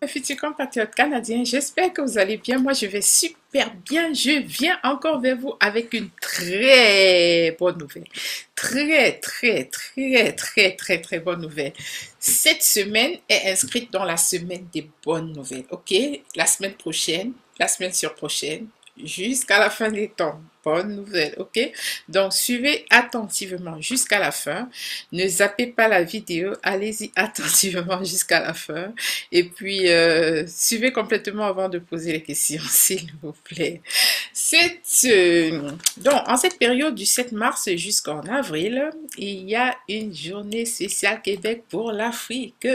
Futurs compatriotes canadiens, j'espère que vous allez bien. Moi, je vais super bien. Je viens encore vers vous avec une très bonne nouvelle. Très bonne nouvelle. Cette semaine est inscrite dans la semaine des bonnes nouvelles, ok? La semaine prochaine, la semaine sur prochaine, jusqu'à la fin des temps. Bonne nouvelle, ok? Donc, suivez attentivement jusqu'à la fin. Ne zappez pas la vidéo. Allez-y attentivement jusqu'à la fin. Et puis, suivez complètement avant de poser les questions, s'il vous plaît. Donc, en cette période du 7 mars jusqu'en avril, il y a une journée spéciale Québec pour l'Afrique.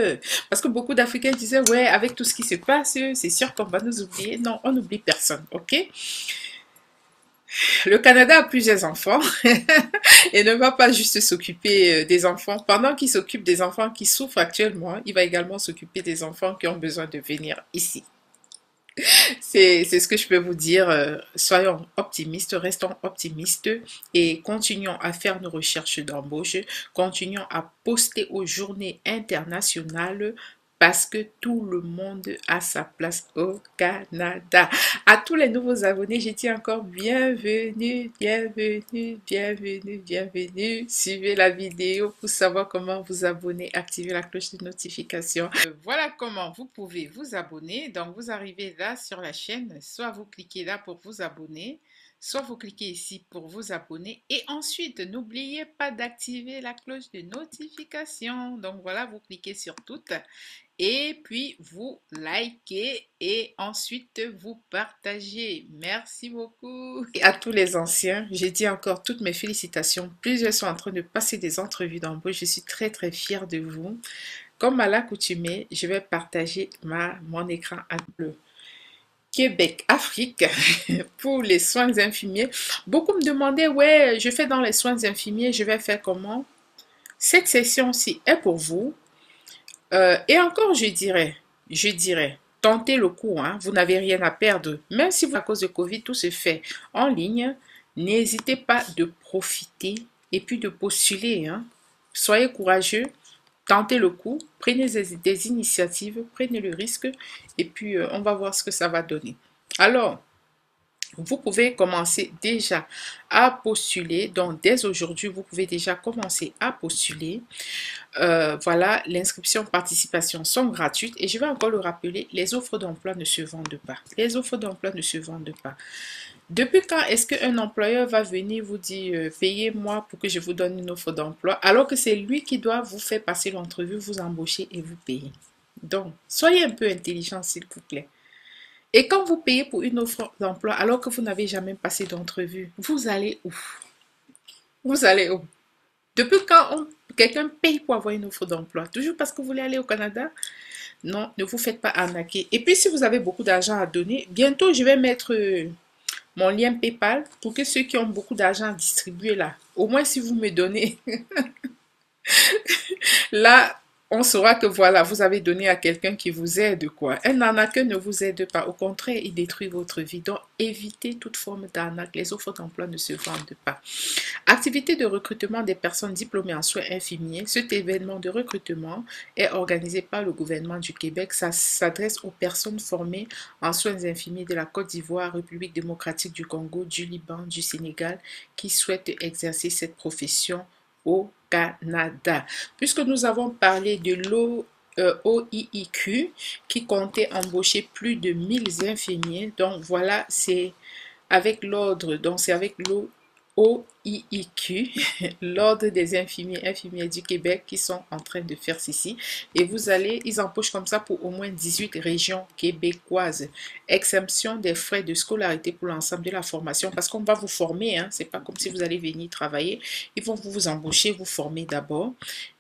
Parce que beaucoup d'Africains disaient, ouais, avec tout ce qui se passe, c'est sûr qu'on va nous oublier. Non, on n'oublie personne, ok? Le Canada a plusieurs enfants et ne va pas juste s'occuper des enfants. Pendant qu'il s'occupe des enfants qui souffrent actuellement, il va également s'occuper des enfants qui ont besoin de venir ici. C'est ce que je peux vous dire. Soyons optimistes, restons optimistes et continuons à faire nos recherches d'embauche. Continuons à poster aux journées internationales parce que tout le monde a sa place au Canada. À tous les nouveaux abonnés, je dis encore bienvenue, bienvenue, bienvenue, bienvenue. Suivez la vidéo pour savoir comment vous abonner, activer la cloche de notification. Voilà comment vous pouvez vous abonner. Donc, vous arrivez là sur la chaîne, soit vous cliquez là pour vous abonner, soit vous cliquez ici pour vous abonner. Et ensuite, n'oubliez pas d'activer la cloche de notification. Donc, voilà, vous cliquez sur toutes. Et puis, vous likez et ensuite, vous partagez. Merci beaucoup. Et à tous les anciens, j'ai dit encore toutes mes félicitations. Plusieurs sont en train de passer des entrevues d'embauche. Je suis très fière de vous. Comme à l'accoutumée, je vais partager mon écran à bleu. Québec, Afrique, pour les soins infirmiers. Beaucoup me demandaient, ouais, je fais dans les soins infirmiers, je vais faire comment? Cette session-ci est pour vous. Et encore, je dirais, tentez le coup, hein, vous n'avez rien à perdre. Même si vous, à cause de Covid, tout se fait en ligne, n'hésitez pas de profiter et puis de postuler, hein. Soyez courageux, tentez le coup, prenez des initiatives, prenez le risque et puis on va voir ce que ça va donner. Alors, vous pouvez commencer déjà à postuler. Donc, dès aujourd'hui, vous pouvez déjà commencer à postuler. Voilà, l'inscription, participation sont gratuites. Et je vais encore le rappeler, les offres d'emploi ne se vendent pas. Les offres d'emploi ne se vendent pas. Depuis quand est-ce qu'un employeur va venir vous dire payez-moi pour que je vous donne une offre d'emploi alors que c'est lui qui doit vous faire passer l'entrevue, vous embaucher et vous payer? Donc, soyez un peu intelligent, s'il vous plaît. Et quand vous payez pour une offre d'emploi alors que vous n'avez jamais passé d'entrevue, vous allez où? Vous allez où? Depuis quand quelqu'un paye pour avoir une offre d'emploi? Toujours parce que vous voulez aller au Canada? Non, ne vous faites pas arnaquer. Et puis si vous avez beaucoup d'argent à donner, bientôt je vais mettre mon lien PayPal pour que ceux qui ont beaucoup d'argent à distribuer là, au moins si vous me donnez là, on saura que voilà, vous avez donné à quelqu'un qui vous aide, quoi. Un arnaqueur ne vous aide pas. Au contraire, il détruit votre vie. Donc, évitez toute forme d'arnaque. Les offres d'emploi ne se vendent pas. Activité de recrutement des personnes diplômées en soins infirmiers. Cet événement de recrutement est organisé par le gouvernement du Québec. Ça s'adresse aux personnes formées en soins infirmiers de la Côte d'Ivoire, République démocratique du Congo, du Liban, du Sénégal, qui souhaitent exercer cette profession au Canada. Puisque nous avons parlé de l'OIIQ qui comptait embaucher plus de 1000 infirmiers. Donc voilà, c'est avec l'ordre, donc c'est avec l'OIIQ, l'ordre des infirmiers du Québec qui sont en train de faire ceci. Et vous allez, ils embauchent comme ça pour au moins 18 régions québécoises. Exemption des frais de scolarité pour l'ensemble de la formation parce qu'on va vous former, hein. C'est pas comme si vous allez venir travailler. Ils vont vous embaucher, vous former d'abord.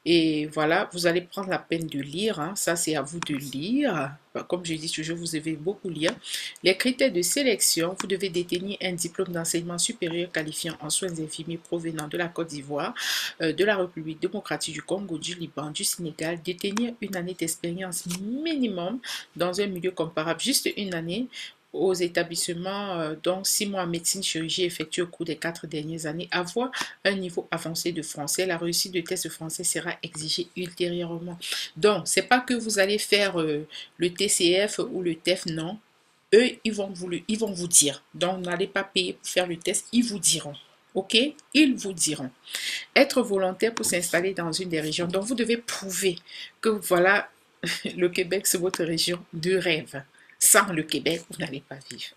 Et voilà, vous allez prendre la peine de lire, hein. Ça, c'est à vous de lire. Comme je dis toujours, vous devez beaucoup lire. Les critères de sélection, vous devez détenir un diplôme d'enseignement supérieur qualifiant en soins infirmiers provenant de la Côte d'Ivoire, de la République démocratique du Congo, du Liban, du Sénégal, détenir une année d'expérience minimum dans un milieu comparable, juste une année, aux établissements, donc 6 mois en médecine chirurgie effectués au cours des 4 dernières années, avoir un niveau avancé de français. La réussite de test français sera exigée ultérieurement. Donc, c'est pas que vous allez faire le TCF ou le TEF, non. Eux, ils vont vous dire. Donc, n'allez pas payer pour faire le test, ils vous diront. OK? Ils vous diront. Être volontaire pour s'installer dans une des régions. Donc, vous devez prouver que voilà, le Québec, c'est votre région de rêve. Sans le Québec, vous n'allez pas vivre.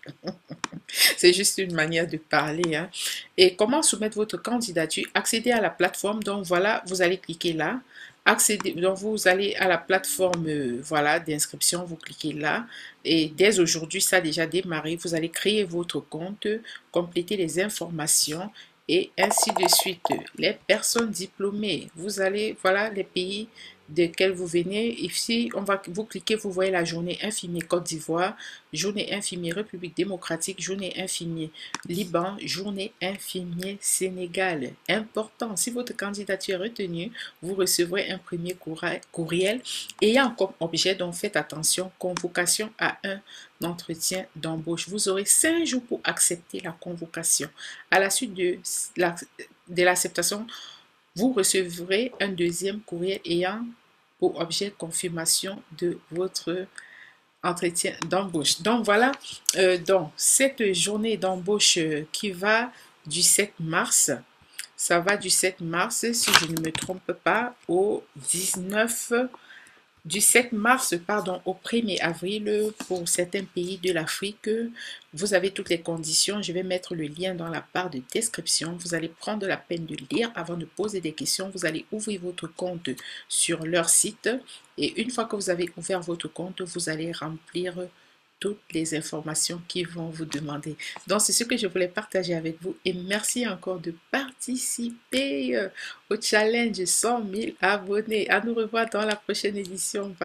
C'est juste une manière de parler, hein. Et comment soumettre votre candidature? Accéder à la plateforme. Donc, voilà, vous allez cliquer là. Accéder, donc, vous allez à la plateforme voilà, d'inscription. Vous cliquez là. Et dès aujourd'hui, ça a déjà démarré. Vous allez créer votre compte, compléter les informations et ainsi de suite. Les personnes diplômées, vous allez, voilà les pays desquels vous venez. Ici, vous cliquez, vous voyez la journée infirmier Côte d'Ivoire, journée infirmier République démocratique, journée infirmier Liban, journée infirmier Sénégal. Important, si votre candidature est retenue, vous recevrez un premier courriel ayant comme objet, donc faites attention, convocation à un entretien d'embauche. Vous aurez 5 jours pour accepter la convocation. À la suite de l'acceptation, vous recevrez un deuxième courriel ayant pour objet confirmation de votre entretien d'embauche. Donc voilà, donc cette journée d'embauche qui va du 7 mars, ça va du 7 mars, si je ne me trompe pas, au 19 du 7 mars pardon, au 1er avril pour certains pays de l'Afrique. Vous avez toutes les conditions. Je vais mettre le lien dans la barre de description. Vous allez prendre la peine de lire avant de poser des questions. Vous allez ouvrir votre compte sur leur site. Et une fois que vous avez ouvert votre compte, vous allez remplir toutes les informations qu'ils vont vous demander. Donc, c'est ce que je voulais partager avec vous. Et merci encore de participer au challenge 100 000 abonnés. À nous revoir dans la prochaine édition.